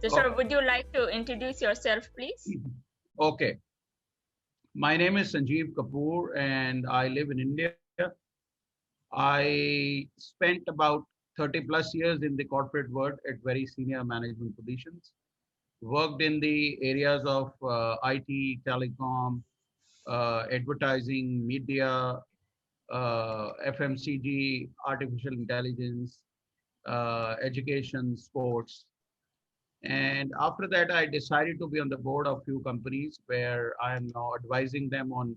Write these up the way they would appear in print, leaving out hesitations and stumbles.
So, sir, would you like to introduce yourself, please? Okay. My name is Sanjeev Kapoor and I live in India. I spent about 30 plus years in the corporate world at very senior management positions. Worked in the areas of IT, telecom, advertising, media, FMCG, artificial intelligence, education, sports. And after that, I decided to be on the board of few companies where I am now advising them on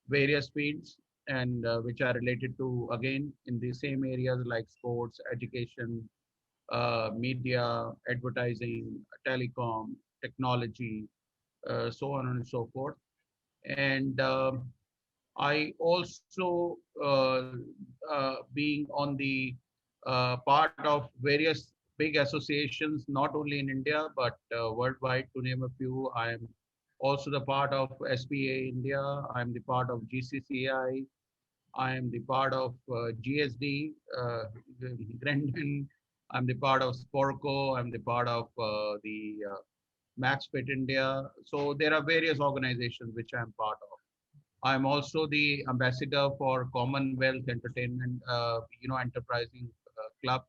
various fields and which are related to, again, in the same areas like sports, education, media, advertising, telecom, technology, so on and so forth. And I also, being on the part of various big associations, not only in India, but worldwide, to name a few. I am also the part of SPA India. I am the part of GCCI. I am the part of GSD, Grendon. I'm the part of Sporco. I'm the part of the MaxFit India. So there are various organizations which I'm part of. I'm also the ambassador for Commonwealth Entertainment, Enterprising Club,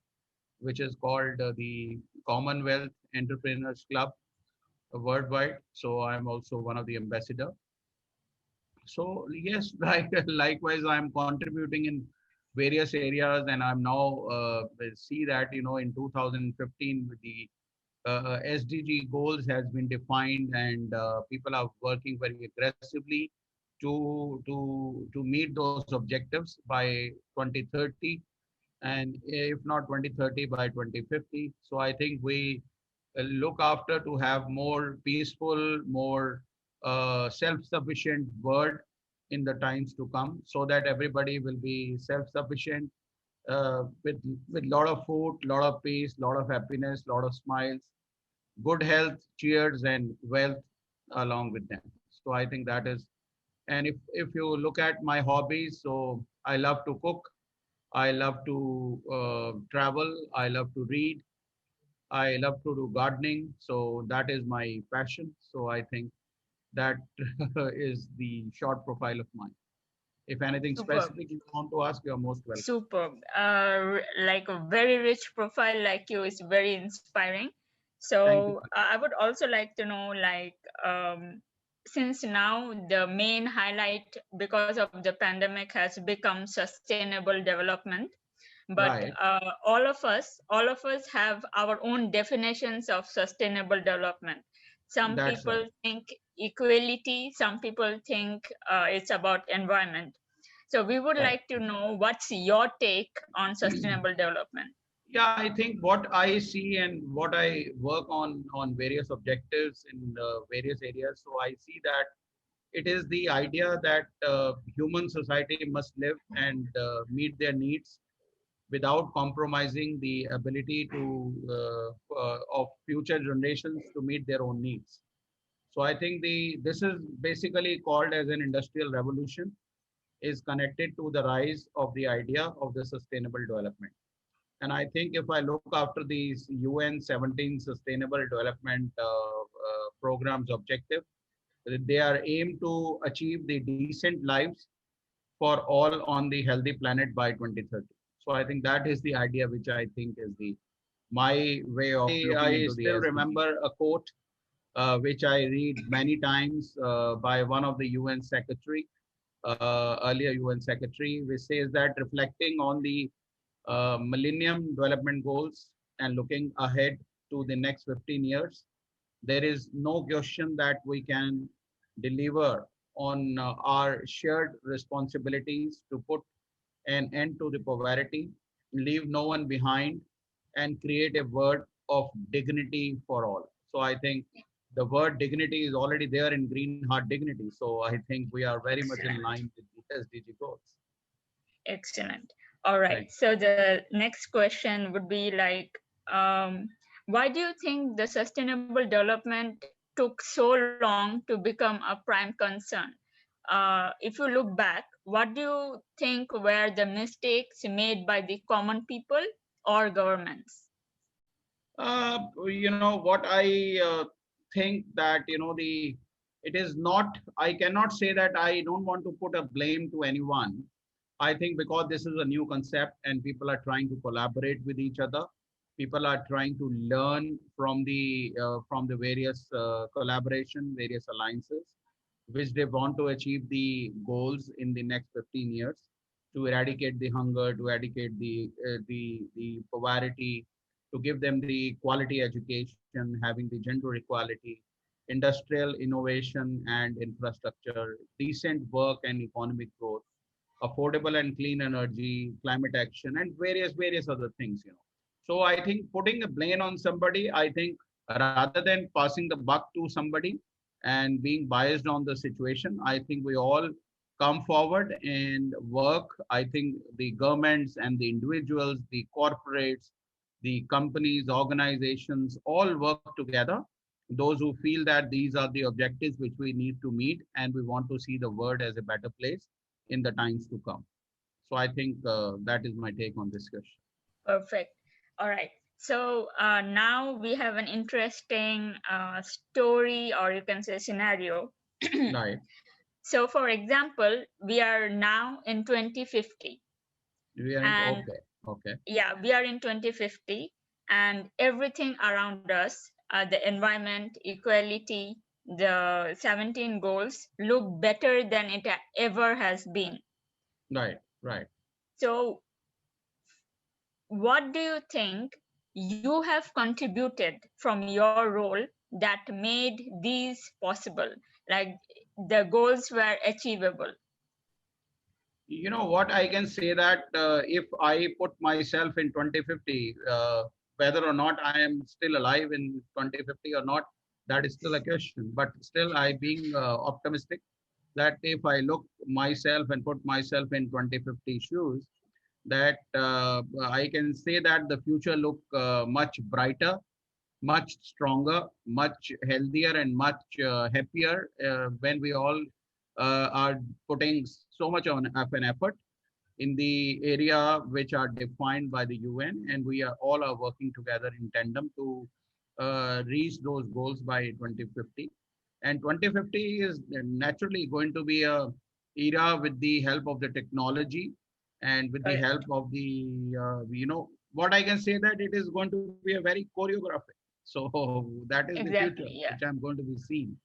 which is called the Commonwealth Entrepreneurs Club worldwide. So I'm also one of the ambassador. So yes, likewise, I'm contributing in various areas, and I'm now see that in 2015 with the SDG goals has been defined, and people are working very aggressively to meet those objectives by 2030, and if not 2030 by 2050. So I think we look after to have more peaceful, more self-sufficient world in the times to come, so that everybody will be self-sufficient with lot of food, lot of peace, lot of happiness, lot of smiles, good health, cheers, and wealth along with them. So I think that is. And if you look at my hobbies, so I love to cook, I love to travel, I love to read, I love to do gardening. So that is my passion. So I think that is the short profile of mine. If anything Superb. specific you want to ask, you are most welcome. Superb. Like a very rich profile like you is very inspiring. Thank you. So I would also like to know, like, since now the main highlight because of the pandemic has become sustainable development, but Right. all of us have our own definitions of sustainable development. Some That's right. people think equality, some people think it's about environment. So we would Right. like to know what's your take on sustainable development. Yeah, I think what I see and what I work on various objectives in various areas. So I see that it is the idea that human society must live and meet their needs without compromising the ability to of future generations to meet their own needs. So I think the this is basically called as an industrial revolution, is connected to the rise of the idea of the sustainable development. And I think if I look after these UN 17 Sustainable Development Programs objective, they are aimed to achieve the decent lives for all on the healthy planet by 2030. So I think that is the idea which I think is the my way of looking I into the still SDGs. Remember a quote which I read many times by one of the UN secretary, earlier UN secretary, which says that reflecting on the Millennium Development Goals and looking ahead to the next 15 years, there is no question that we can deliver on our shared responsibilities to put an end to the poverty, leave no one behind, and create a world of dignity for all. So I think the word dignity is already there in Green Heart Dignity. So I think we are very much in Excellent. line with the SDG goals. Excellent. All right. Thank So the next question would be like, why do you think the sustainable development took so long to become a prime concern? If you look back, what do you think were the mistakes made by the common people or governments? What I think that it is not. I cannot say that I don't want to put a blame to anyone. I think because this is a new concept and people are trying to collaborate with each other, people are trying to learn from the various collaboration, various alliances, which they want to achieve the goals in the next 15 years to eradicate the hunger, to eradicate the poverty, to give them the quality education, having the gender equality, industrial innovation and infrastructure, decent work and economic growth, affordable and clean energy, climate action, and various other things. So I think putting a blame on somebody, I think rather than passing the buck to somebody and being biased on the situation, I think we all come forward and work. I think the governments and the individuals, the corporates, the companies, organizations all work together. Those who feel that these are the objectives which we need to meet and we want to see the world as a better place in the times to come. So I think that is my take on this question. Perfect. All right. So now we have an interesting story, or you can say scenario. Right. So, for example, we are now in 2050, We are in, and okay. Okay. yeah, we are in 2050, and everything around us, the environment, equality, the 17 goals look better than it ever has been. Right. Right. So, what do you think you have contributed from your role that made these possible? Like the goals were achievable. What I can say that if I put myself in 2050, whether or not I am still alive in 2050 or not, that is still a question. But still, I being optimistic that if I look myself and put myself in 2050 shoes, that I can say that the future look much brighter, much stronger, much healthier, and much happier when we all are putting so much of an effort in the area which are defined by the UN, and we are all are working together in tandem to reach those goals by 2050. And 2050 is naturally going to be a era with the help of the technology and with the Correct. help of the what I can say that it is going to be a very choreographic. So that is the future Exactly. which Yeah. I'm going to be seeing.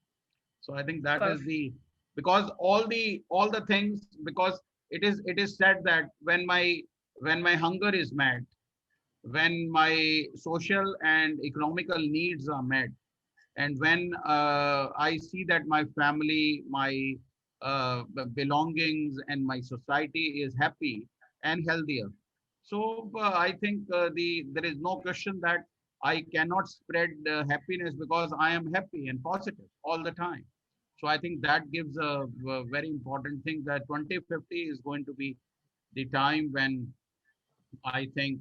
So I think that is Perfect. the, because all the things, because it is said that when my hunger is met, when my social and economical needs are met, and when I see that my family, my belongings, and my society is happy and healthier. So I think there is no question that I cannot spread happiness because I am happy and positive all the time. So I think that gives a very important thing that 2050 is going to be the time when I think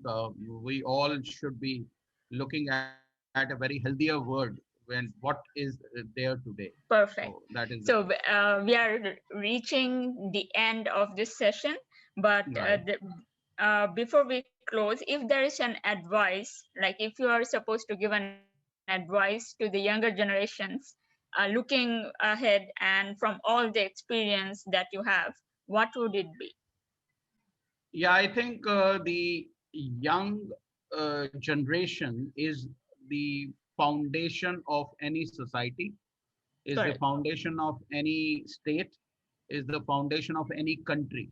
we all should be looking at a very healthier world when what is there today. So Perfect. that is the case. So we are reaching the end of this session, but Right. before we close, if there is an advice, like if you are supposed to give an advice to the younger generations looking ahead and from all the experience that you have, what would it be? Yeah, I think the young generation is the foundation of any society, is the Correct. foundation of any state, is the foundation of any country.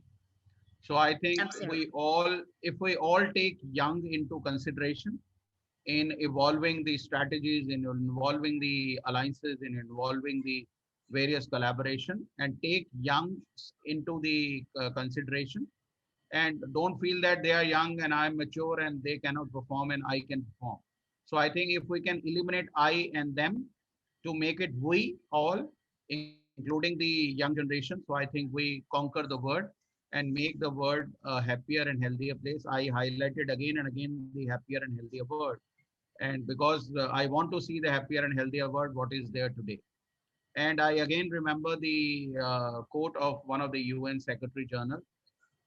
So I think Absolutely. if we all take young into consideration in evolving the strategies, in involving the alliances, in involving the various collaboration, and take young into the consideration, and don't feel that they are young and I'm mature and they cannot perform and I can perform. So I think if we can eliminate I and them to make it we all, including the young generation, so I think we conquer the world and make the world a happier and healthier place. I highlighted again and again the happier and healthier world. And because I want to see the happier and healthier world, what is there today. And I again remember the quote of one of the UN Secretary General.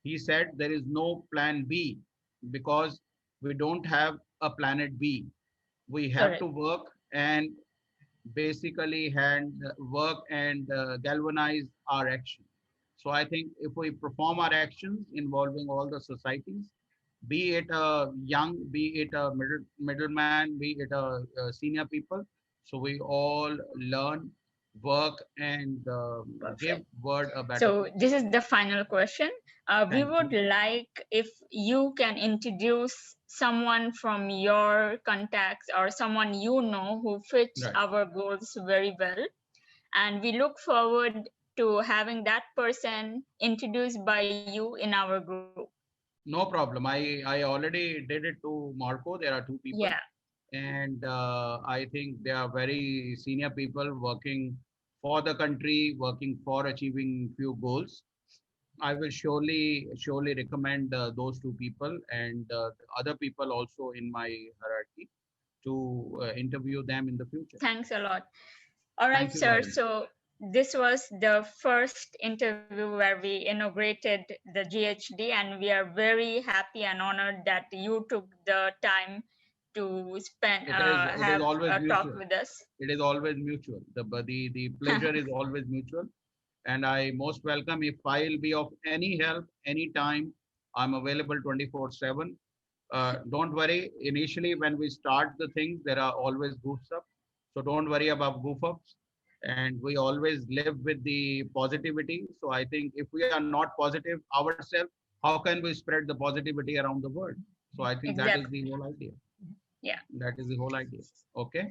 He said there is no plan B because we don't have a planet B. We have to Correct. work and basically work and galvanize our action. So I think if we perform our actions involving all the societies, be it a young, be it a middleman, be it a senior people, so we all learn, work, and give Perfect. world a better So place. this is the final question. We Thank would you. like if you can introduce someone from your contacts or someone you know who fits Right. our goals very well. And we look forward to having that person introduced by you in our group. No problem. I already did it to Marco. There are two Yeah, people, and I think they are very senior people working for the country, working for achieving few goals. I will surely recommend those two people and other people also in my hierarchy to interview them in the future. thanks a lot. All right, Thank you sir. very much. So this was the first interview where we inaugurated the GHD, and we are very happy and honored that you took the time to spend It is have always a talk mutual. with us. It is always mutual. The pleasure is always mutual, and I most welcome. If I'll be of any help anytime, I'm available 24/7. Don't worry. Initially, when we start the things, there are always goofs up. So don't worry about goof ups. And we always live with the positivity. So I think if we are not positive ourselves, how can we spread the positivity around the world? So I think that is Exactly. the whole idea. Yeah. That is the whole idea. Okay.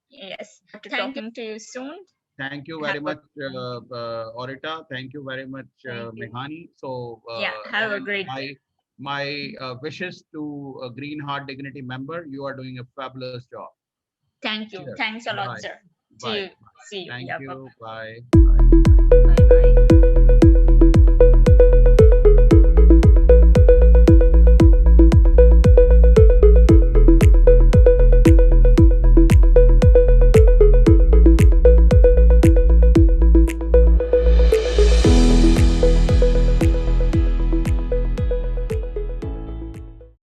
Yes. To talking to you soon. Thank you Have very a much, Orita. Thank you very much, thank you. Mehani. So, Yeah. Have a and great day. my wishes to a Green Heart Dignity member. You are doing a fabulous job. Thank you. Cheers. Thanks a lot, Bye. sir. See Bye. you. See you. Thank Yeah. Bye. you. Bye. Bye. Bye.